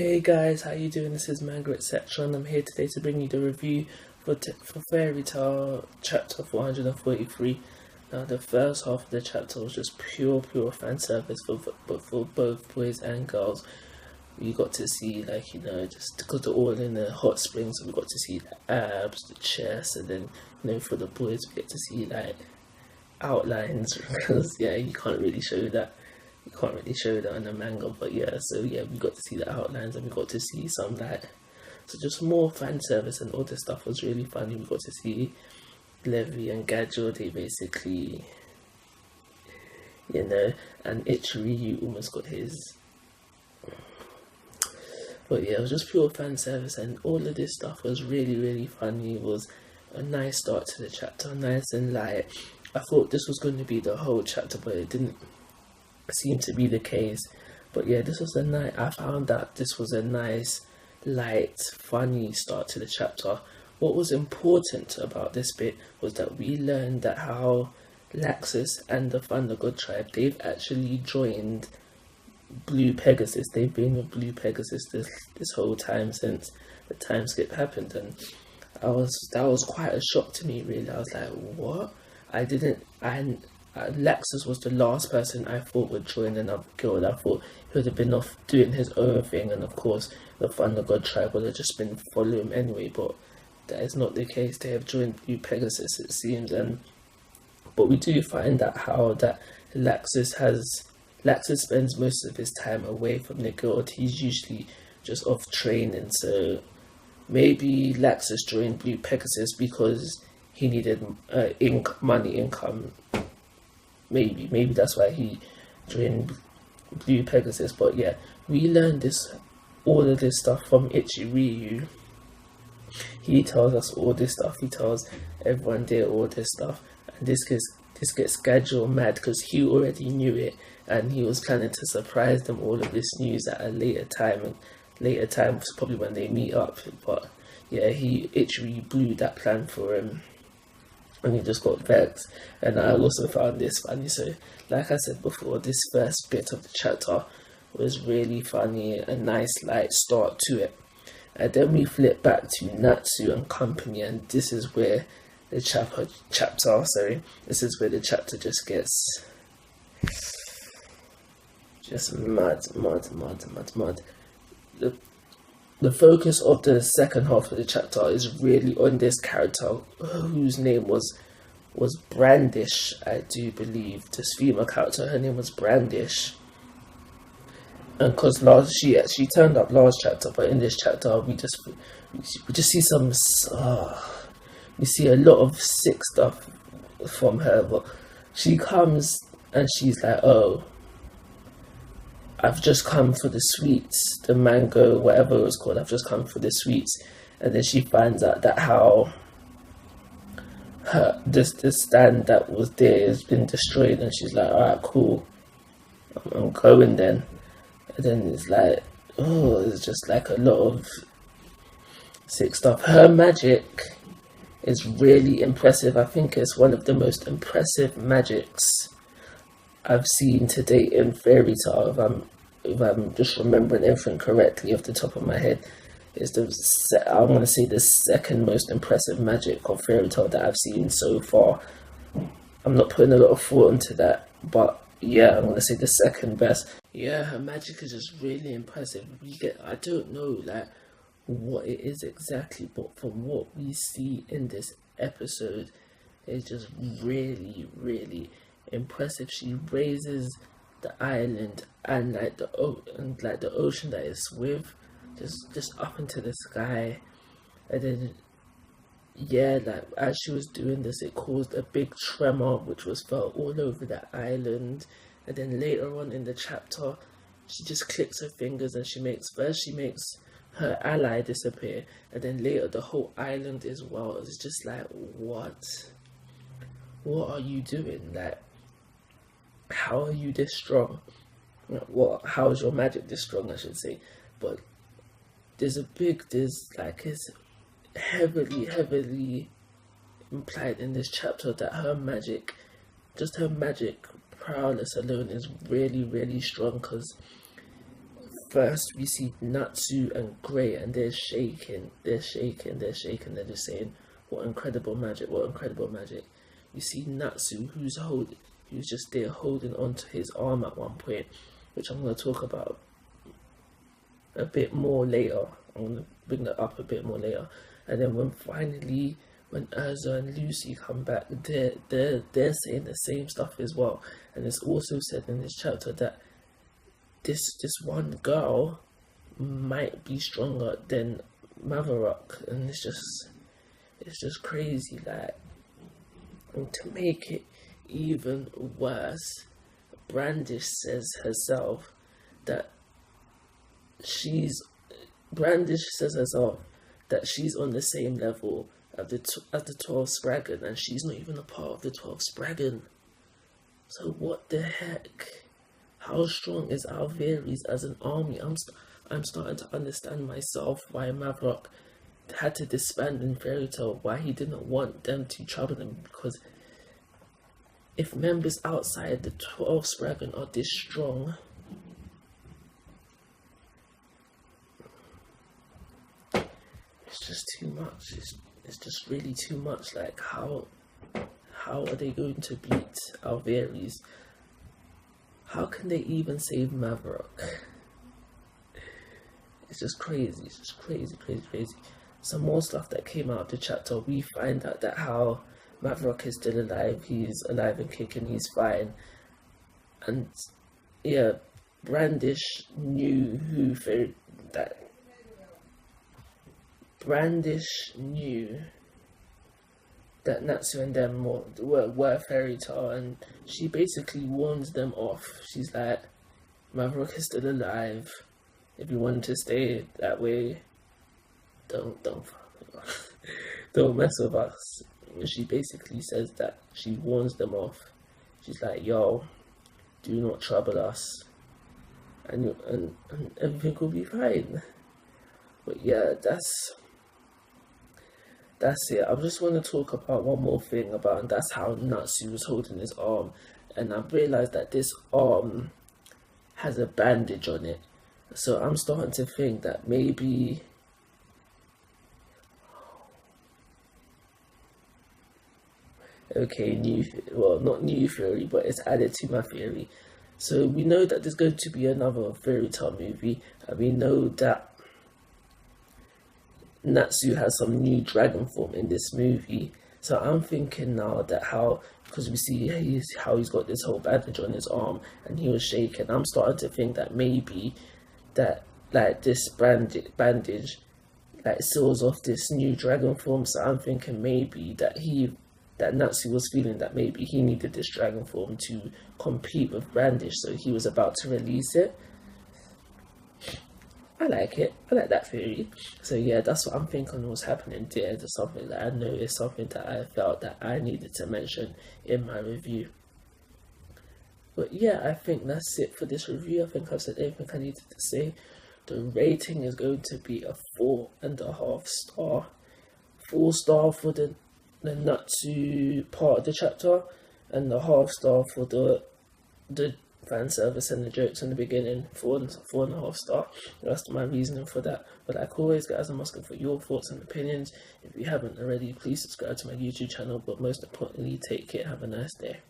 Hey guys, how you doing? This is Manga, etc. and I'm here today to bring you the review for Fairy Tale chapter 443. Now the first half of the chapter was just pure fan service for both boys and girls. We got to see, like, just because they're all in the hot spring, so we got to see the abs, the chest, and then, for the boys we get to see like outlines because you can't really show that. You can't really show that in the manga, but we got to see the outlines and we got to see some so just more fan service, and all this stuff was really funny. We got to see Levy and Gajo, they basically, and Ichiryu almost got his. But it was just pure fan service, and all of this stuff was really funny. It was a nice start to the chapter, nice and light. I thought this was going to be the whole chapter, but it didn't seem to be the case. But this was I found that this was a nice, light, funny start to the chapter. What was important about this bit was that we learned that how Laxus and the Thunder God tribe, they've actually joined Blue Pegasus. They've been with Blue Pegasus this whole time since the time skip happened, and that was quite a shock to me, really. I was like, what? Laxus was the last person I thought would join another guild. I thought he would have been off doing his own thing, and of course the Thunder God tribe would have just been following him anyway, but that is not the case. They have joined Blue Pegasus, it seems, but we do find out how that Laxus spends most of his time away from the guild. He's usually just off training, so maybe Laxus joined Blue Pegasus because he needed income. Maybe that's why he joined Blue Pegasus. But we learned all of this stuff from Ichiryu. He tells us all this stuff. He tells everyone there all this stuff, and this gets Gajo mad because he already knew it, and he was planning to surprise them all of this news at a later time. And later time was probably when they meet up. But Ichiryu blew that plan for him, and he just got vexed. And I also found this funny. So like I said before, this first bit of the chapter was really funny, a nice light start to it, and then we flip back to Natsu and company, and this is where the chapter just gets just mad. The focus of the second half of the chapter is really on this character whose name was Brandish, I do believe. This female character, her name was Brandish, and because she turned up last chapter, but in this chapter we just see we see a lot of sick stuff from her. But she comes and she's like, oh, I've just come for the sweets, the mango, whatever it was called. I've just come for the sweets. And then she finds out that how this stand that was there has been destroyed, and she's like, alright, cool, I'm going then. And then it's like, it's just like a lot of sick stuff. Her magic is really impressive. I think it's one of the most impressive magics I've seen to date in Fairy Tale. If I'm just remembering everything correctly off the top of my head, is I'm going to say the second most impressive magic of Fairy Tale that I've seen so far. I'm not putting a lot of thought into that, but I'm going to say the second best. Her magic is just really impressive. I don't know what it is exactly, but from what we see in this episode, it's just really impressive. She raises the island and the ocean that it's with just up into the sky, and then as she was doing this, it caused a big tremor which was felt all over the island. And then later on in the chapter, she just clicks her fingers and she makes her ally disappear, and then later the whole island as well. It's just like, what are you doing? How are you this strong? How is your magic this strong, I should say? But it's heavily implied in this chapter that her magic prowess alone is really strong, because first we see Natsu and Grey, and they're shaking, they're shaking, they're shaking. They're just saying, "What incredible magic! What incredible magic!" You see Natsu, who's just there holding onto his arm at one point, which I'm going to talk about a bit more later. I'm going to bring that up a bit more later. And then when Urza and Lucy come back, they're saying the same stuff as well. And it's also said in this chapter that this one girl might be stronger than Maverick, and it's just crazy. Like, and to make it even worse, Brandish says herself that she's on the same level as the 12 Spraggon, and she's not even a part of the 12 Spraggon. So what the heck? How strong is Alveres as an army? I'm starting to understand myself why Maverick had to disband in Fairy Tail, why he didn't want them to trouble him, because if members outside the 12 Spraggon are this strong, it's just too much. It's just really too much. Like, how are they going to beat Alveres? How can they even save Maverick? It's just crazy. It's just crazy. Some more stuff that came out of the chapter. We find out that how Maverick is still alive. He's alive and kicking. He's fine. And yeah, Brandish knew that Natsu and them were Fairy Tail, and she basically warns them off. She's like, Maverick is still alive. If you want to stay that way, don't mess with us. And she basically says that, she warns them off. She's like, yo, do not trouble us, and everything will be fine. But yeah, that's it. I just want to talk about one more thing about, and that's how Natsu was holding his arm, and I realized that this arm has a bandage on it. So I'm starting to think that maybe not new theory, but it's added to my theory. So we know that there's going to be another Fairy Tail movie, and we know that Natsu has some new dragon form in this movie. So I'm thinking now that because we see how he's got this whole bandage on his arm and he was shaking, I'm starting to think that maybe that like this bandage like seals off this new dragon form. So I'm thinking maybe that Natsu was feeling that maybe he needed this dragon form to compete with Brandish, so he was about to release it. I like it. I like that theory. So yeah, that's what I'm thinking was happening there. There's something that I noticed, something that I felt that I needed to mention in my review. But yeah, I think that's it for this review. I think I've said everything I needed to say. The rating is going to be a 4.5 star. 4 star for the Natsu part of the chapter, and the half star for the fan service and the jokes in the beginning. 4.5 star. That's my reasoning for that. But like always, guys, I'm asking for your thoughts and opinions. If you haven't already, please subscribe to my YouTube channel. But most importantly, take care. Have a nice day.